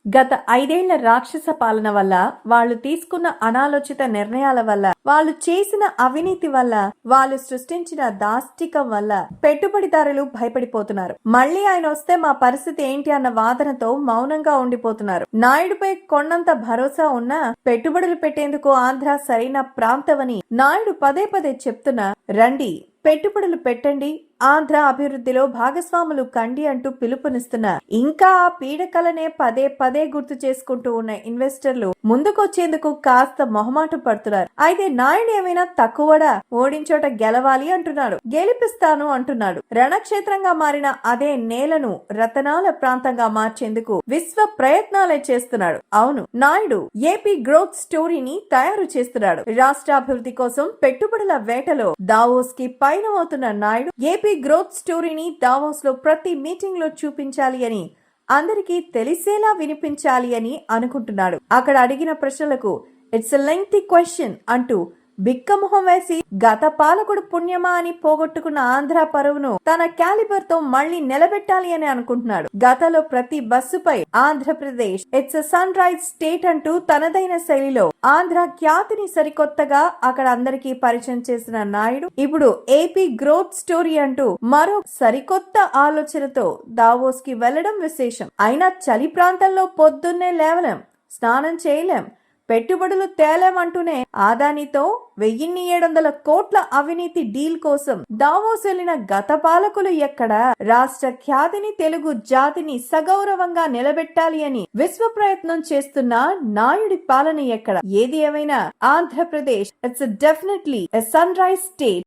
గత 5 ఏళ్ల రాక్షస పాలన వల్ల, వాళ్ళు తీసుకున్న అనాలోచిత నిర్ణయాల వల్ల, వాళ్ళు చేసిన అవినీతి వల్ల, వాళ్ళు సృష్టించిన దాష్టికం వల్ల పెట్టుబడిదారులు భయపడిపోతున్నారు. మళ్ళీ ఆయన వస్తే మా పరిస్థితి ఏంటి అన్న వాదనతో మౌనంగా ఉండిపోతున్నారు. నాయుడుపై కొండంత భరోసా ఉన్నా పెట్టుబడులు పెట్టేందుకు ఆంధ్ర సరైన ప్రాంతమని నాయుడు పదే పదే చెప్తున్నా, రండి పెట్టుబడులు పెట్టండి, ఆంధ్ర అభివృద్ధిలో భాగస్వాములు కండి అంటూ పిలుపునిస్తున్నారు. ఇంకా ఆ పీడకలనే పదే పదే గుర్తు చేసుకుంటూ ఉన్న ఇన్వెస్టర్లు ముందుకొచ్చేందుకు కాస్త మొహమాటం పడుతున్నారు. అయితే నాయుడు ఏమైనా తక్కువడా? ఓడించోట గెలవాలి అంటున్నాడు, గెలిపిస్తాను అంటున్నాడు. రణక్షేత్రంగా మారిన అదే నేలను రతనాల ప్రాంతంగా మార్చేందుకు విశ్వ ప్రయత్నాలే చేస్తున్నాడు. అవును, నాయుడు ఏపీ గ్రోత్ స్టోరీని తయారు చేస్తున్నాడు. రాష్ట్రాభివృద్ధి కోసం పెట్టుబడుల వేటలో దావోస్ కి పైన అవుతున్న నాయుడు ఏపీ గ్రోత్ స్టోరీని దావోస్ లో ప్రతి మీటింగ్ లో చూపించాలి అని, అందరికీ తెలిసేలా వినిపించాలి అని అనుకుంటున్నాడు. అక్కడ అడిగిన ప్రశ్నలకు ఇట్స్ ఎ లెంగ్తీ క్వశ్చన్ అంటూ బిక్కమొహం వేసి గత పాలకుడు పుణ్యమా అని పోగొట్టుకున్న ఆంధ్ర పరువును తన క్యాలిబర్ తో మళ్లీ నిలబెట్టాలి అని అనుకుంటున్నాడు. గతంలో ప్రతి బస్సుపై Andhra Pradesh it's a sunrise state అంటూ తనదైన శైలిలో ఆంధ్ర ఖ్యాతిని సరికొత్తగా అక్కడ అందరికీ పరిచయం చేసిన నాయుడు ఇప్పుడు ఏపీ గ్రోత్ స్టోరీ అంటూ మరో సరికొత్త ఆలోచనతో దావోస్ కి వెళ్లడం విశేషం. అయినా చలి ప్రాంతంలో పొద్దున్నే లేవలేం, స్నానం చేయలేం, పెట్టుబడులు తేలేమంటూనే ఆదానితో 1700 కోట్ల అవినీతి డీల్ కోసం దావోస్ వెళ్లిన గత పాలకులు ఎక్కడా? రాష్ట్ర ఖ్యాతిని, తెలుగు జాతిని సగౌరవంగా నిలబెట్టాలి అని విశ్వ ప్రయత్నం చేస్తున్న నాయుడి పాలన ఎక్కడ? ఏది ఏమైనా Andhra Pradesh it's definitely a sunrise state.